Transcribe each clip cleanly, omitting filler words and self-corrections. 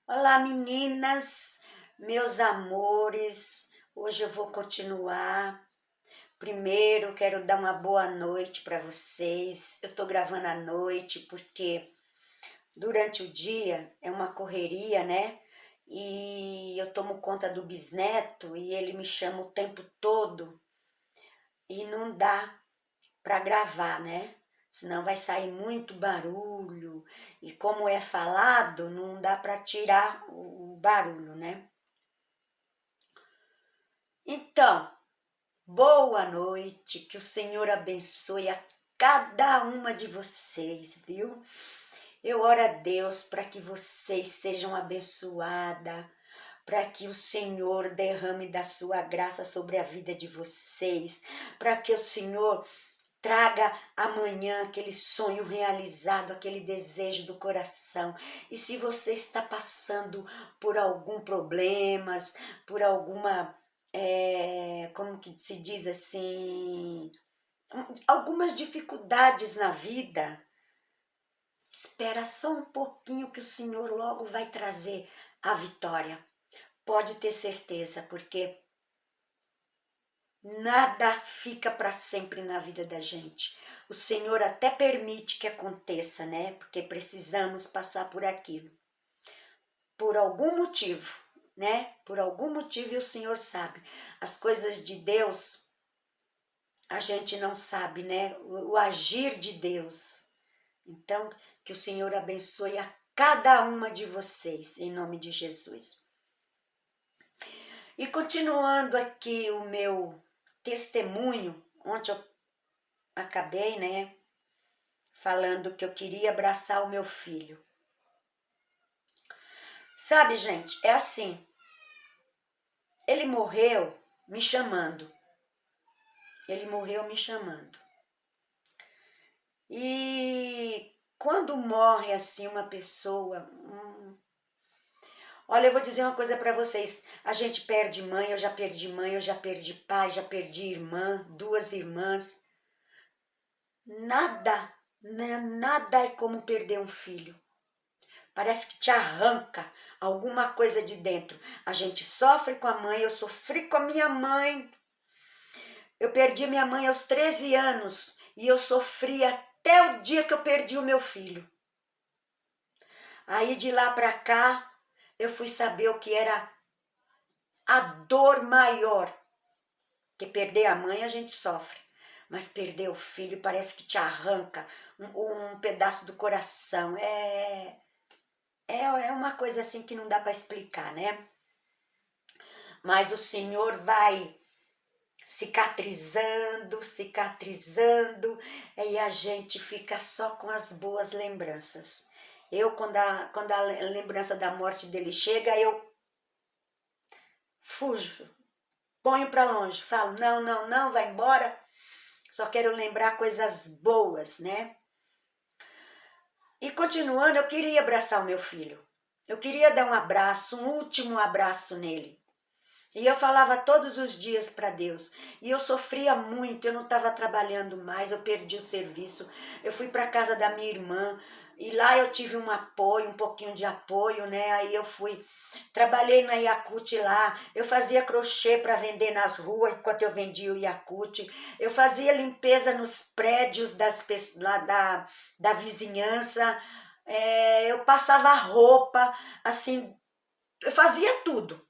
Olá, meninas, meus amores. Hoje eu vou continuar. Primeiro, quero dar uma boa noite para vocês. Eu tô gravando à noite porque durante o dia é uma correria, né? E eu tomo conta do bisneto e ele me chama o tempo todo e não dá para gravar, né? Senão vai sair muito barulho e como é falado, não dá para tirar o barulho, né? Então, boa noite, que o Senhor abençoe a cada uma de vocês, viu? Eu oro a Deus para que vocês sejam abençoadas, para que o Senhor derrame da sua graça sobre a vida de vocês, para que o Senhor traga amanhã aquele sonho realizado, aquele desejo do coração. E se você está passando por algum problemas, por alguma, como que se diz assim, algumas dificuldades na vida, espera só um pouquinho que o Senhor logo vai trazer a vitória. Pode ter certeza, porque nada fica para sempre na vida da gente. O Senhor até permite que aconteça, né? Porque precisamos passar por aquilo. Por algum motivo, né? Por algum motivo, e o Senhor sabe. As coisas de Deus, a gente não sabe, né? O agir de Deus. Então, que o Senhor abençoe a cada uma de vocês, em nome de Jesus. E continuando aqui o meu testemunho, ontem eu acabei, né, falando que eu queria abraçar o meu filho. Sabe, gente, é assim, ele morreu me chamando. Ele morreu me chamando. E quando morre assim uma pessoa, olha, eu vou dizer uma coisa para vocês. A gente perde mãe, eu já perdi pai, já perdi irmã, duas irmãs. Nada, né, nada é como perder um filho. Parece que te arranca alguma coisa de dentro. A gente sofre com a mãe, eu sofri com a minha mãe. Eu perdi minha mãe aos 13 anos e eu sofri até o dia que eu perdi o meu filho. Aí de lá para cá, eu fui saber o que era a dor maior. Que perder a mãe a gente sofre, mas perder o filho parece que te arranca um pedaço do coração. É uma coisa assim que não dá para explicar, né? Mas o Senhor vai cicatrizando, cicatrizando, e a gente fica só com as boas lembranças. Eu, quando a lembrança da morte dele chega, eu fujo, ponho para longe, falo, não, não, não, vai embora, só quero lembrar coisas boas, né? E continuando, eu queria abraçar o meu filho. Eu queria dar um abraço, um último abraço nele. E eu falava todos os dias para Deus. E eu sofria muito, eu não estava trabalhando mais, eu perdi o serviço. Eu fui para a casa da minha irmã e lá eu tive um apoio, um pouquinho de apoio, né? Aí eu fui, trabalhei na Yakult lá, eu fazia crochê para vender nas ruas enquanto eu vendia o Yakult. Eu fazia limpeza nos prédios lá da vizinhança. Eu passava roupa, assim, eu fazia tudo.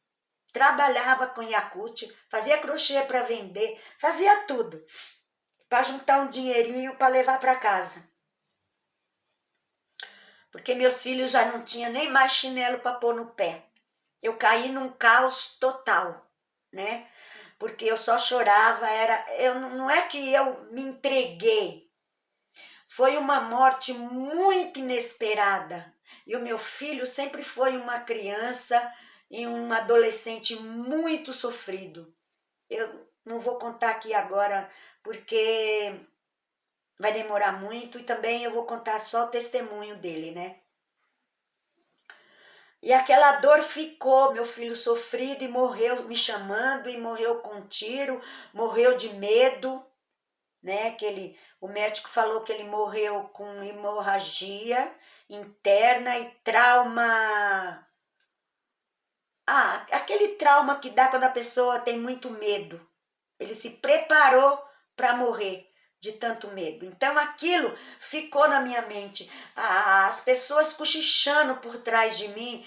Trabalhava com Yakult, fazia crochê para vender, fazia tudo para juntar um dinheirinho para levar para casa. Porque meus filhos já não tinham nem mais chinelo para pôr no pé. Eu caí num caos total, né? Porque eu só chorava, não é que eu me entreguei. Foi uma morte muito inesperada. E o meu filho sempre foi uma criança e um adolescente muito sofrido. Eu não vou contar aqui agora porque vai demorar muito e também eu vou contar só o testemunho dele, né? E aquela dor ficou, meu filho sofrido e morreu me chamando e morreu com um tiro, morreu de medo, né? O médico falou que ele morreu com hemorragia interna e trauma trauma que dá quando a pessoa tem muito medo. Ele se preparou para morrer de tanto medo. Então aquilo ficou na minha mente. As pessoas cochichando por trás de mim,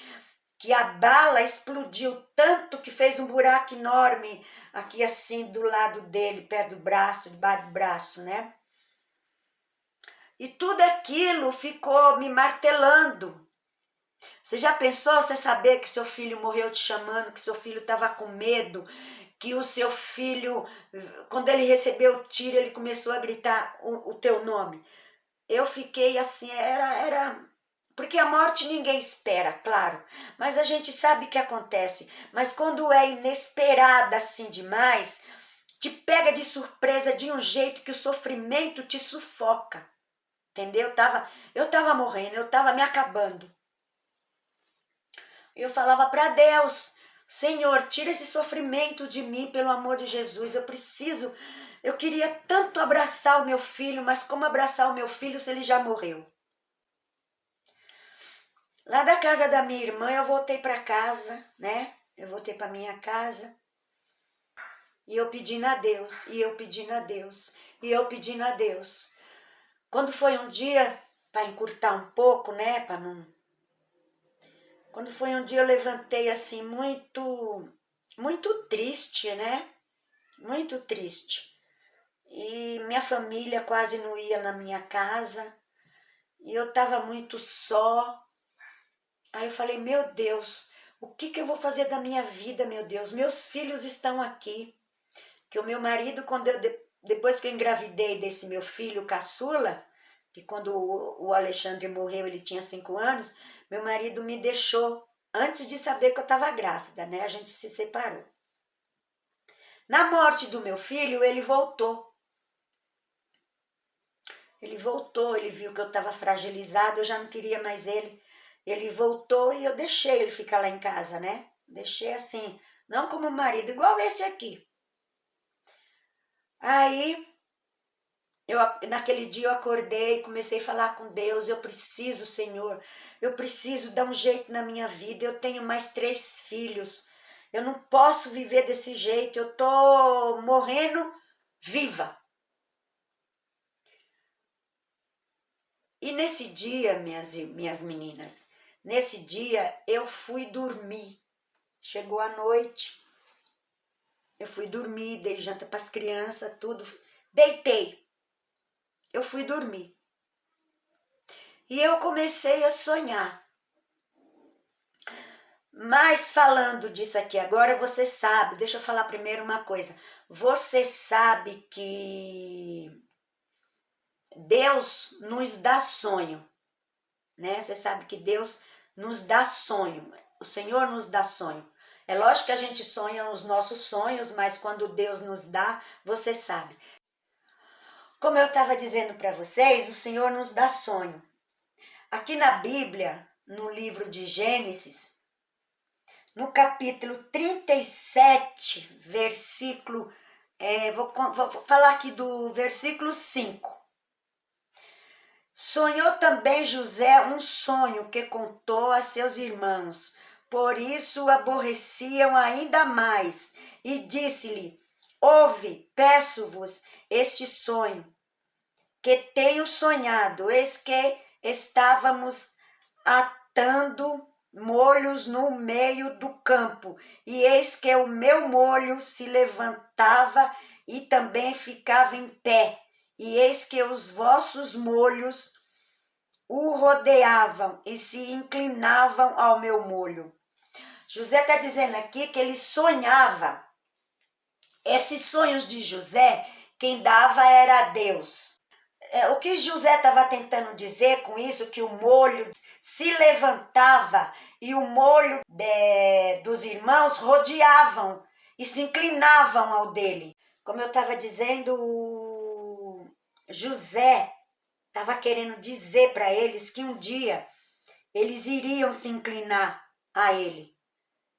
que a bala explodiu tanto que fez um buraco enorme aqui assim do lado dele, perto do braço, debaixo do braço, né? E tudo aquilo ficou me martelando. Você já pensou você saber que seu filho morreu te chamando, que seu filho estava com medo, que o seu filho, quando ele recebeu o tiro, ele começou a gritar o teu nome? Eu fiquei assim, era... Porque a morte ninguém espera, claro, mas a gente sabe o que acontece. Mas quando é inesperada assim demais, te pega de surpresa de um jeito que o sofrimento te sufoca. Entendeu? Eu tava morrendo, eu tava me acabando. Eu falava para Deus, Senhor, tira esse sofrimento de mim, pelo amor de Jesus, eu queria tanto abraçar o meu filho, mas como abraçar o meu filho se ele já morreu? Lá da casa da minha irmã, eu voltei para casa, né? Eu voltei para minha casa, e eu pedindo a Deus, e eu pedindo a Deus, e eu pedindo a Deus. Quando foi um dia, para encurtar um pouco, né, para não... Quando foi um dia eu levantei assim muito triste, né? Muito triste. E minha família quase não ia na minha casa. E eu estava muito só. Aí eu falei, meu Deus, o que eu vou fazer da minha vida, meu Deus? Meus filhos estão aqui. Que o meu marido, depois que eu engravidei desse meu filho caçula, que quando o Alexandre morreu, ele tinha 5 anos, meu marido me deixou antes de saber que eu estava grávida, né? A gente se separou. Na morte do meu filho, ele voltou. Ele voltou, ele viu que eu estava fragilizada, eu já não queria mais ele. Ele voltou e eu deixei ele ficar lá em casa, né? Deixei assim, não como marido, igual esse aqui. Aí... naquele dia eu acordei, comecei a falar com Deus, eu preciso, Senhor, eu preciso dar um jeito na minha vida, eu tenho mais 3 filhos, eu não posso viver desse jeito, eu tô morrendo viva. E nesse dia, minhas meninas, nesse dia eu fui dormir, chegou a noite, eu fui dormir, dei janta para as crianças, tudo, deitei. Eu fui dormir. E eu comecei a sonhar. Mas falando disso aqui agora, você sabe, deixa eu falar primeiro uma coisa. Você sabe que Deus nos dá sonho, né? Você sabe que Deus nos dá sonho. O Senhor nos dá sonho. É lógico que a gente sonha os nossos sonhos, mas quando Deus nos dá, você sabe. Como eu estava dizendo para vocês, o Senhor nos dá sonho. Aqui na Bíblia, no livro de Gênesis, no capítulo 37, versículo... vou falar aqui do versículo 5. Sonhou também José um sonho que contou a seus irmãos. Por isso o aborreciam ainda mais. E disse-lhe, ouve, peço-vos este sonho que tenho sonhado, eis que estávamos atando molhos no meio do campo, e eis que o meu molho se levantava e também ficava em pé, e eis que os vossos molhos o rodeavam e se inclinavam ao meu molho. José está dizendo aqui que ele sonhava. Esses sonhos de José, quem dava era Deus. O que José estava tentando dizer com isso, que o molho se levantava e o molho dos irmãos rodeavam e se inclinavam ao dele. Como eu estava dizendo, José estava querendo dizer para eles que um dia eles iriam se inclinar a ele.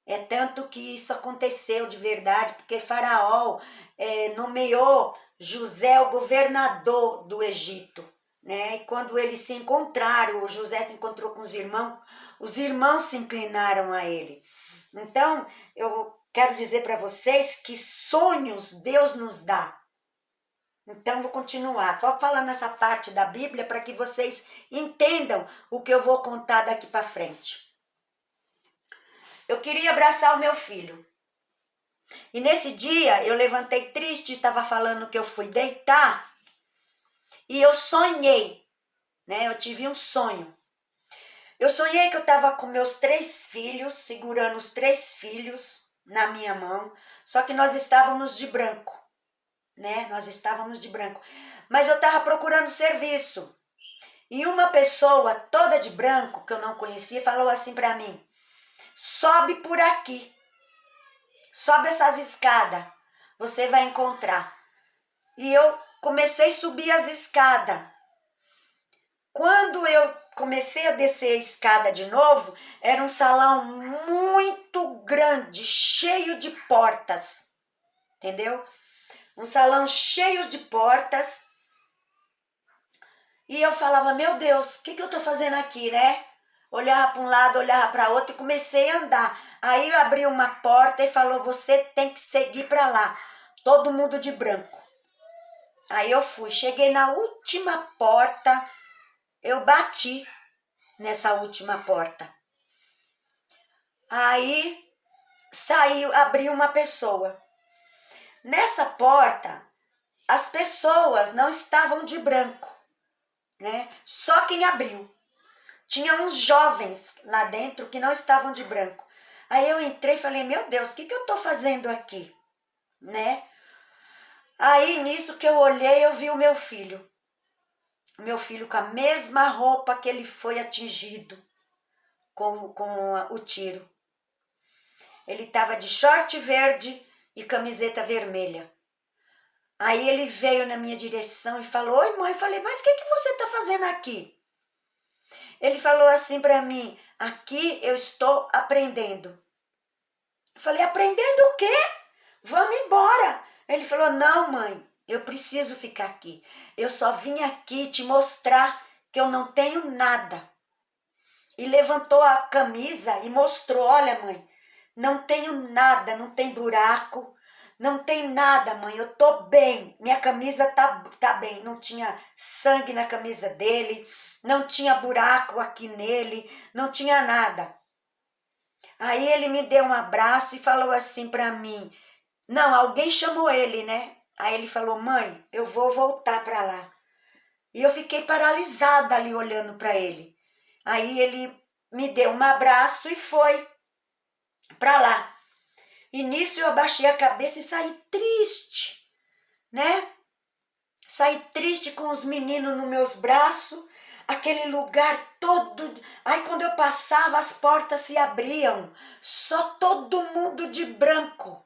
É tanto que isso aconteceu de verdade, porque Faraó nomeou José o governador do Egito, né? E quando eles se encontraram, José se encontrou com os irmãos se inclinaram a ele. Então, eu quero dizer para vocês que sonhos Deus nos dá. Então, vou continuar, só falando essa parte da Bíblia para que vocês entendam o que eu vou contar daqui para frente. Eu queria abraçar o meu filho. E nesse dia, eu levantei triste, estava falando que eu fui deitar. E eu sonhei, né? Eu tive um sonho. Eu sonhei que eu estava com meus 3 filhos, segurando os 3 filhos na minha mão. Só que nós estávamos de branco, né? Nós estávamos de branco. Mas eu estava procurando serviço. E uma pessoa toda de branco, que eu não conhecia, falou assim para mim: sobe por aqui. Sobe essas escadas. Você vai encontrar. E eu comecei a subir as escadas. Quando eu comecei a descer a escada de novo, era um salão muito grande, cheio de portas. Entendeu? Um salão cheio de portas. E eu falava, meu Deus, o que eu tô fazendo aqui, né? Olhava para um lado, olhava para outro e comecei a andar. Aí eu abri uma porta e falou, você tem que seguir para lá. Todo mundo de branco. Aí eu fui, cheguei na última porta, eu bati nessa última porta. Aí saiu, abriu uma pessoa. Nessa porta, as pessoas não estavam de branco, né? Só quem abriu. Tinha uns jovens lá dentro que não estavam de branco. Aí eu entrei e falei, meu Deus, o que eu tô fazendo aqui, né? Aí nisso que eu olhei, eu vi o meu filho. O meu filho com a mesma roupa que ele foi atingido com o tiro. Ele estava de short verde e camiseta vermelha. Aí ele veio na minha direção e falou, oi mãe, eu falei, mas o que você está fazendo aqui? Ele falou assim para mim, aqui eu estou aprendendo. Eu falei, aprendendo o quê? Vamos embora. Ele falou, não mãe, eu preciso ficar aqui. Eu só vim aqui te mostrar que eu não tenho nada. E levantou a camisa e mostrou, olha mãe, não tenho nada, não tem buraco, não tem nada mãe, eu tô bem. Minha camisa tá bem, não tinha sangue na camisa dele, não tinha buraco aqui nele, não tinha nada. Aí ele me deu um abraço e falou assim para mim, não, alguém chamou ele, né? Aí ele falou, mãe, eu vou voltar para lá. E eu fiquei paralisada ali olhando para ele. Aí ele me deu um abraço e foi para lá. E nisso eu abaixei a cabeça e saí triste, né? Saí triste com os meninos nos meus braços, aquele lugar todo. Aí quando eu passava, as portas se abriam, só todo mundo de branco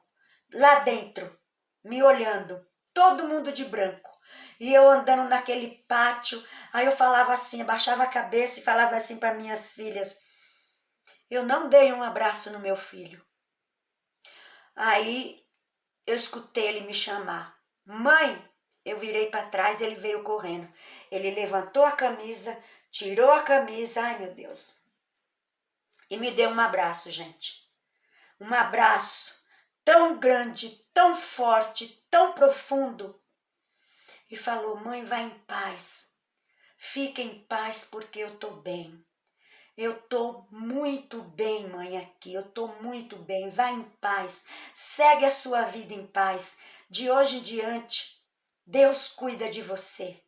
lá dentro, me olhando, todo mundo de branco. E eu andando naquele pátio, aí eu falava assim, abaixava a cabeça e falava assim para minhas filhas, eu não dei um abraço no meu filho. Aí eu escutei ele me chamar, mãe, eu virei para trás, ele veio correndo. Ele levantou a camisa, tirou a camisa, ai meu Deus, e me deu um abraço, gente. Um abraço tão grande, tão forte, tão profundo. E falou, mãe, vai em paz. Fica em paz porque eu tô bem. Eu tô muito bem, mãe, aqui. Eu tô muito bem. Vai em paz. Segue a sua vida em paz. De hoje em diante, Deus cuida de você.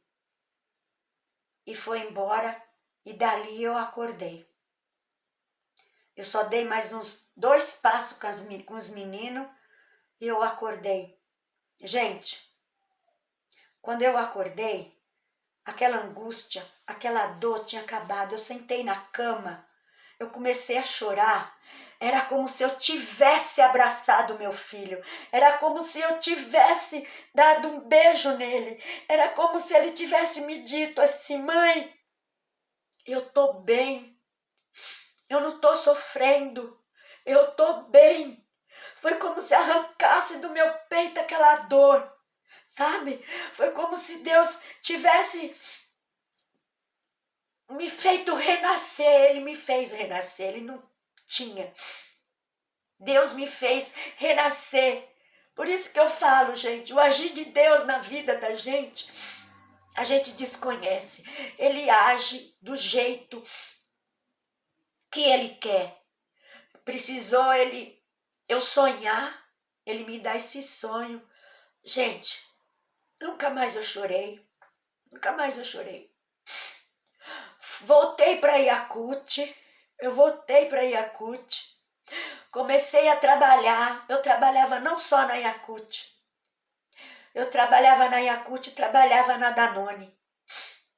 E foi embora e dali eu acordei. Eu só dei mais uns 2 passos com os meninos e eu acordei. Gente, quando eu acordei, aquela angústia, aquela dor tinha acabado. Eu sentei na cama, eu comecei a chorar. Era como se eu tivesse abraçado meu filho. Era como se eu tivesse dado um beijo nele. Era como se ele tivesse me dito assim, mãe, eu tô bem. Eu não tô sofrendo. Eu tô bem. Foi como se arrancasse do meu peito aquela dor. Sabe? Foi como se Deus tivesse me feito renascer. Ele me fez renascer. Ele não tinha Deus me fez renascer. Por isso que eu falo, gente, o agir de Deus na vida da gente, a gente desconhece. Ele age do jeito que Ele quer. Precisou eu sonhar, Ele me dá esse sonho. Gente, nunca mais eu chorei. Nunca mais eu chorei. Voltei para Yakut. Eu voltei para Yakut. Comecei a trabalhar. Eu trabalhava não só na Yakut. Eu trabalhava na Yakut e trabalhava na Danone.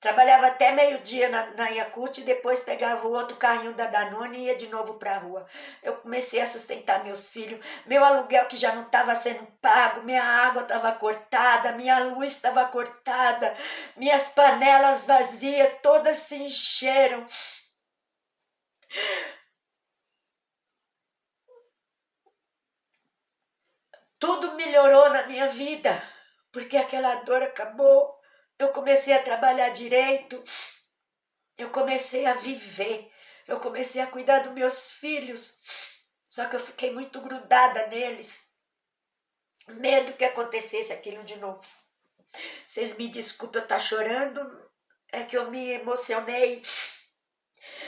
Trabalhava até meio-dia na Yakut e depois pegava o outro carrinho da Danone e ia de novo para a rua. Eu comecei a sustentar meus filhos. Meu aluguel que já não estava sendo pago, minha água estava cortada, minha luz estava cortada, minhas panelas vazias, todas se encheram. Tudo melhorou na minha vida, porque aquela dor acabou. Eu comecei a trabalhar direito, eu comecei a viver, eu comecei a cuidar dos meus filhos. Só que eu fiquei muito grudada neles, medo que acontecesse aquilo de novo. Vocês me desculpem eu estar chorando, é que eu me emocionei.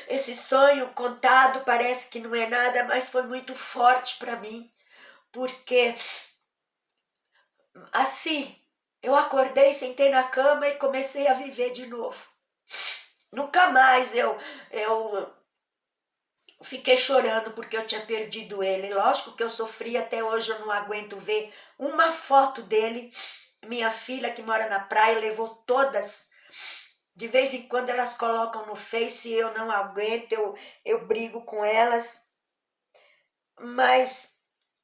Esse sonho contado parece que não é nada, mas foi muito forte para mim, porque assim, eu acordei, sentei na cama e comecei a viver de novo. Nunca mais eu fiquei chorando porque eu tinha perdido ele. Lógico que eu sofri, até hoje eu não aguento ver uma foto dele. Minha filha que mora na praia levou todas. De vez em quando elas colocam no Face e eu não aguento, eu brigo com elas. Mas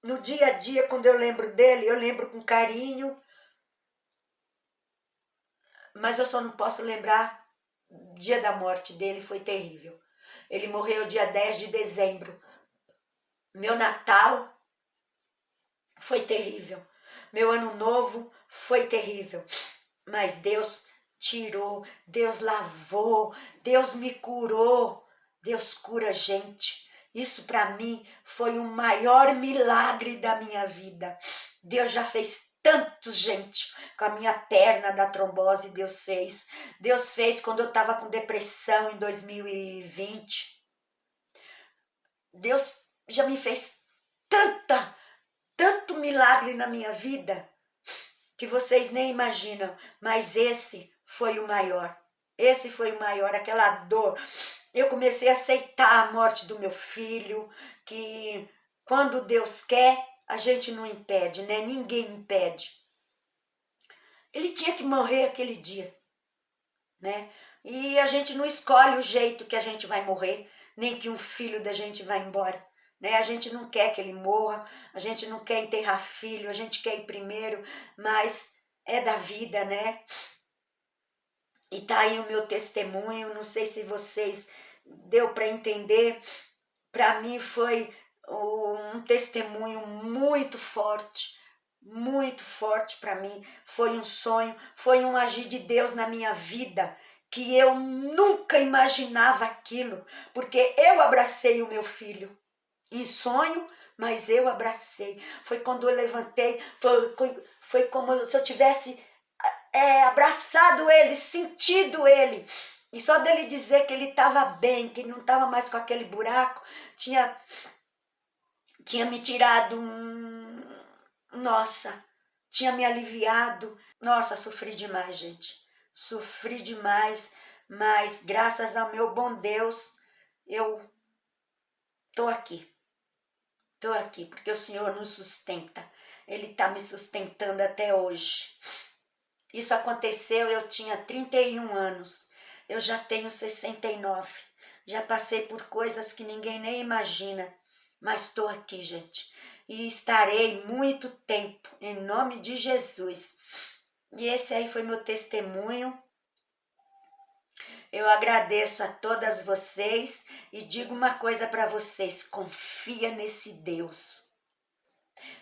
no dia a dia, quando eu lembro dele, eu lembro com carinho. Mas eu só não posso lembrar, o dia da morte dele foi terrível. Ele morreu dia 10 de dezembro. Meu Natal foi terrível. Meu Ano Novo foi terrível. Mas Deus tirou, Deus lavou, Deus me curou. Deus cura a gente. Isso para mim foi o maior milagre da minha vida. Deus já fez tantos, gente, com a minha perna da trombose, Deus fez. Deus fez quando eu estava com depressão em 2020. Deus já me fez tanto milagre na minha vida, que vocês nem imaginam, mas esse foi o maior. Esse foi o maior, aquela dor. Eu comecei a aceitar a morte do meu filho, que quando Deus quer, a gente não impede, né? Ninguém impede. Ele tinha que morrer aquele dia, né? E a gente não escolhe o jeito que a gente vai morrer, nem que um filho da gente vai embora, né? A gente não quer que ele morra, a gente não quer enterrar filho, a gente quer ir primeiro, mas é da vida, né? E tá aí o meu testemunho, não sei se vocês deu para entender. Para mim foi um testemunho muito forte para mim. Foi um sonho, foi um agir de Deus na minha vida, que eu nunca imaginava aquilo, porque eu abracei o meu filho em sonho, mas eu abracei. Foi quando eu levantei, foi como se eu tivesse abraçado ele, sentido ele. E só dele dizer que ele estava bem, que ele não estava mais com aquele buraco, tinha me tirado nossa, tinha me aliviado. Nossa, sofri demais, gente. Sofri demais, mas graças ao meu bom Deus, eu tô aqui. Tô aqui, porque o Senhor nos sustenta. Ele está me sustentando até hoje. Isso aconteceu, eu tinha 31 anos. Eu já tenho 69. Já passei por coisas que ninguém nem imagina. Mas estou aqui, gente. E estarei muito tempo, em nome de Jesus. E esse aí foi meu testemunho. Eu agradeço a todas vocês e digo uma coisa para vocês: confia nesse Deus.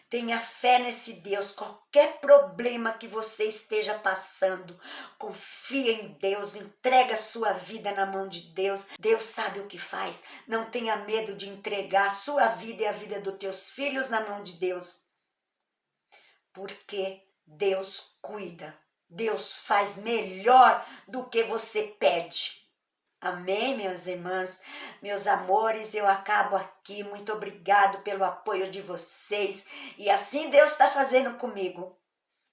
Tenha fé nesse Deus. Qualquer problema que você esteja passando, confia em Deus, entrega a sua vida na mão de Deus. Deus sabe o que faz. Não tenha medo de entregar a sua vida e a vida dos teus filhos na mão de Deus. Porque Deus cuida. Deus faz melhor do que você pede. Amém, minhas irmãs, meus amores, eu acabo aqui. Muito obrigado pelo apoio de vocês. E assim Deus está fazendo comigo.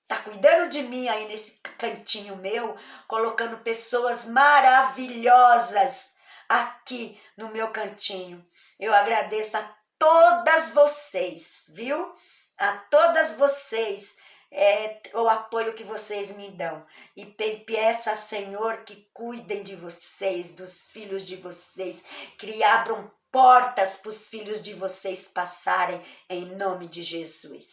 Está cuidando de mim aí nesse cantinho meu, colocando pessoas maravilhosas aqui no meu cantinho. Eu agradeço a todas vocês, viu? A todas vocês. O apoio que vocês me dão. E peço ao Senhor que cuidem de vocês, dos filhos de vocês, que abram portas para os filhos de vocês passarem, em nome de Jesus.